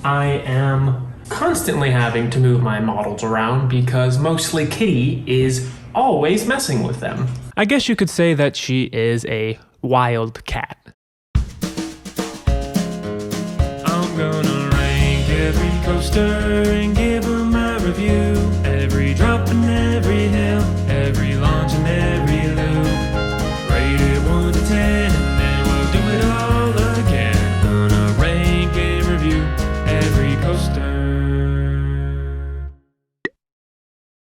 I am constantly having to move my models around because mostly Kitty is always messing with them. I guess you could say that she is a wildcat. I'm gonna rank every coaster and give them a review. Every drop and every hill, every launch and every loop. Rate it 1 to 10 and then we'll do it all again. Gonna rank and review every coaster.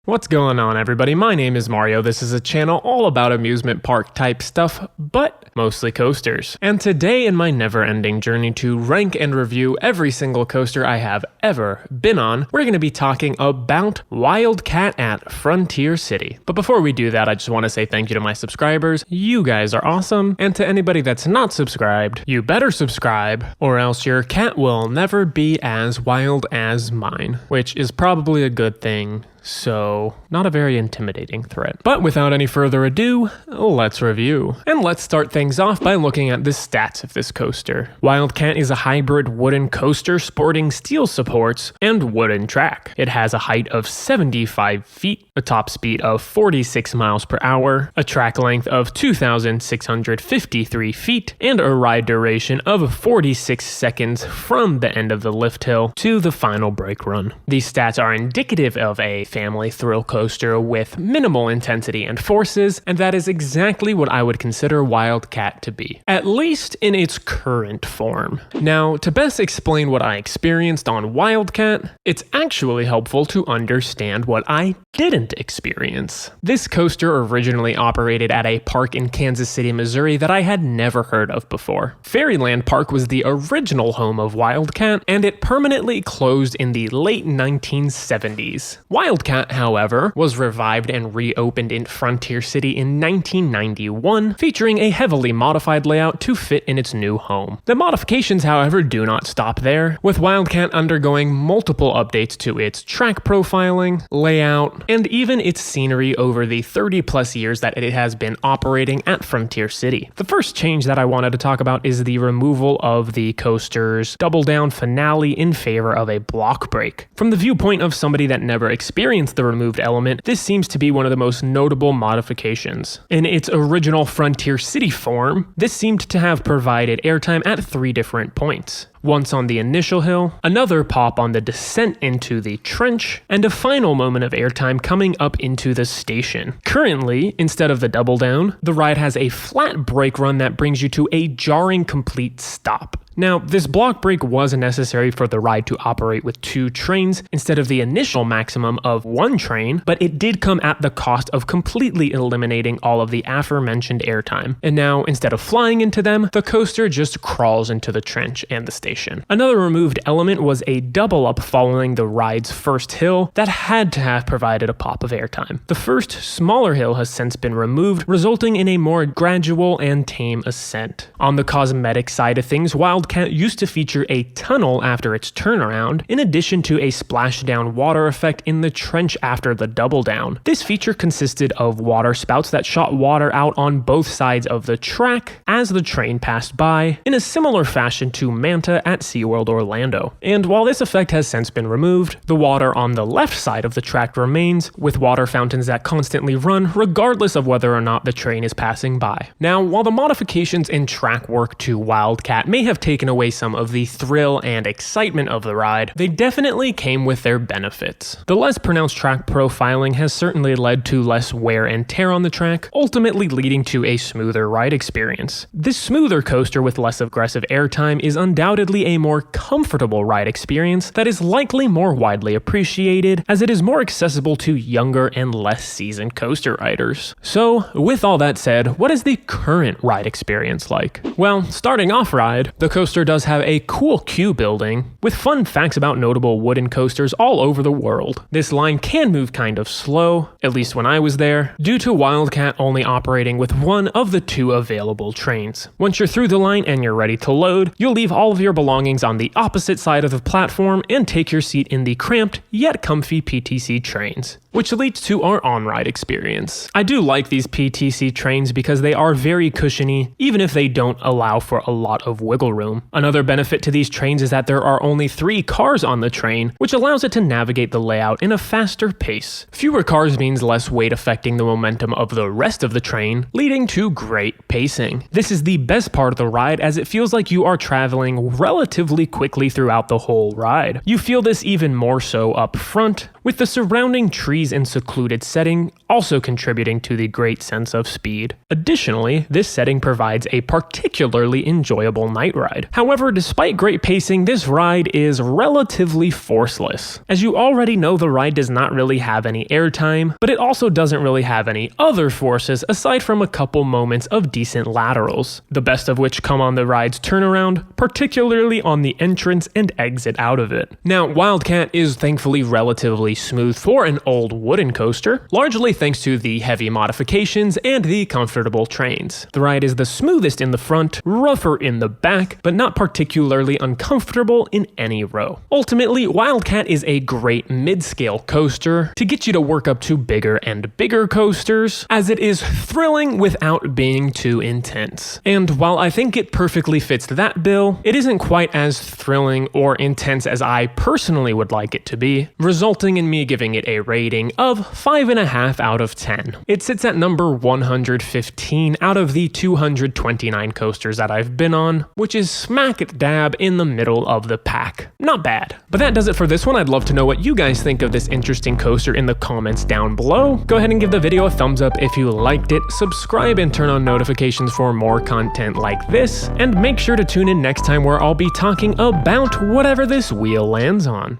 What's going on, everybody? My name is Mario. This is a channel all about amusement park type stuff, but mostly coasters. And today, in my never-ending journey to rank and review every single coaster I have ever been on, we're going to be talking about Wildcat at Frontier City. But before we do that, I just want to say thank you to my subscribers. You guys are awesome. And to anybody that's not subscribed, you better subscribe, or else your cat will never be as wild as mine, which is probably a good thing. So, not a very intimidating threat. But without any further ado, let's review. And let's start things off by looking at the stats of this coaster. Wildcat is a hybrid wooden coaster sporting steel supports and wooden track. It has a height of 75 feet, a top speed of 46 miles per hour, a track length of 2,653 feet, and a ride duration of 46 seconds from the end of the lift hill to the final brake run. These stats are indicative of a family thrill coaster with minimal intensity and forces, and that is exactly what I would consider Wildcat to be, at least in its current form. Now, to best explain what I experienced on Wildcat, it's actually helpful to understand what I didn't experience. This coaster originally operated at a park in Kansas City, Missouri that I had never heard of before. Fairyland Park was the original home of Wildcat, and it permanently closed in the late 1970s. Wildcat, however, was revived and reopened in Frontier City in 1991, featuring a heavily modified layout to fit in its new home. The modifications, however, do not stop there, with Wildcat undergoing multiple updates to its track profiling, layout, and even its scenery over the 30-plus years that it has been operating at Frontier City. The first change that I wanted to talk about is the removal of the coaster's Double Down finale in favor of a block break. From the viewpoint of somebody that never experienced the removed element, this seems to be one of the most notable modifications. In its original Frontier City form, this seemed to have provided airtime at 3 different points. Once on the initial hill, another pop on the descent into the trench, and a final moment of airtime coming up into the station. Currently, instead of the double down, the ride has a flat brake run that brings you to a jarring complete stop. Now, this block break was necessary for the ride to operate with 2 trains instead of the initial maximum of 1 train, but it did come at the cost of completely eliminating all of the aforementioned airtime. And now, instead of flying into them, the coaster just crawls into the trench and the station. Another removed element was a double up following the ride's first hill that had to have provided a pop of airtime. The first, smaller hill has since been removed, resulting in a more gradual and tame ascent. On the cosmetic side of things, Wildcat used to feature a tunnel after its turnaround, in addition to a splashdown water effect in the trench after the double down. This feature consisted of water spouts that shot water out on both sides of the track as the train passed by, in a similar fashion to Manta at SeaWorld Orlando. And while this effect has since been removed, the water on the left side of the track remains, with water fountains that constantly run regardless of whether or not the train is passing by. Now, while the modifications in track work to Wildcat may have taken away some of the thrill and excitement of the ride, they definitely came with their benefits. The less pronounced track profiling has certainly led to less wear and tear on the track, ultimately leading to a smoother ride experience. This smoother coaster with less aggressive airtime is undoubtedly a more comfortable ride experience that is likely more widely appreciated, as it is more accessible to younger and less seasoned coaster riders. So, with all that said, what is the current ride experience like? Well, starting off ride, the coaster does have a cool queue building, with fun facts about notable wooden coasters all over the world. This line can move kind of slow, at least when I was there, due to Wildcat only operating with 1 of the 2 available trains. Once you're through the line and you're ready to load, you'll leave all of your belongings on the opposite side of the platform and take your seat in the cramped yet comfy PTC trains, which leads to our on-ride experience. I do like these PTC trains because they are very cushiony, even if they don't allow for a lot of wiggle room. room. Another benefit to these trains is that there are only 3 cars on the train, which allows it to navigate the layout in a faster pace. Fewer cars means less weight affecting the momentum of the rest of the train, leading to great pacing. This is the best part of the ride as it feels like you are traveling relatively quickly throughout the whole ride. You feel this even more so up front, with the surrounding trees and secluded setting also contributing to the great sense of speed. Additionally, this setting provides a particularly enjoyable night ride. However, despite great pacing, this ride is relatively forceless. As you already know, the ride does not really have any airtime, but it also doesn't really have any other forces aside from a couple moments of decent laterals, the best of which come on the ride's turnaround, particularly on the entrance and exit out of it. Now, Wildcat is thankfully relatively smooth for an old wooden coaster, largely thanks to the heavy modifications and the comfortable trains. The ride is the smoothest in the front, rougher in the back, but not particularly uncomfortable in any row. Ultimately, Wildcat is a great mid-scale coaster to get you to work up to bigger and bigger coasters, as it is thrilling without being too intense. And while I think it perfectly fits that bill, it isn't quite as thrilling or intense as I personally would like it to be, resulting in me giving it a rating of 5.5 out of 10. It sits at number 115 out of the 229 coasters that I've been on, which is smack dab in the middle of the pack. Not bad. But that does it for this one. I'd love to know what you guys think of this interesting coaster in the comments down below. Go ahead and give the video a thumbs up if you liked it, subscribe and turn on notifications for more content like this, and make sure to tune in next time where I'll be talking about whatever this wheel lands on.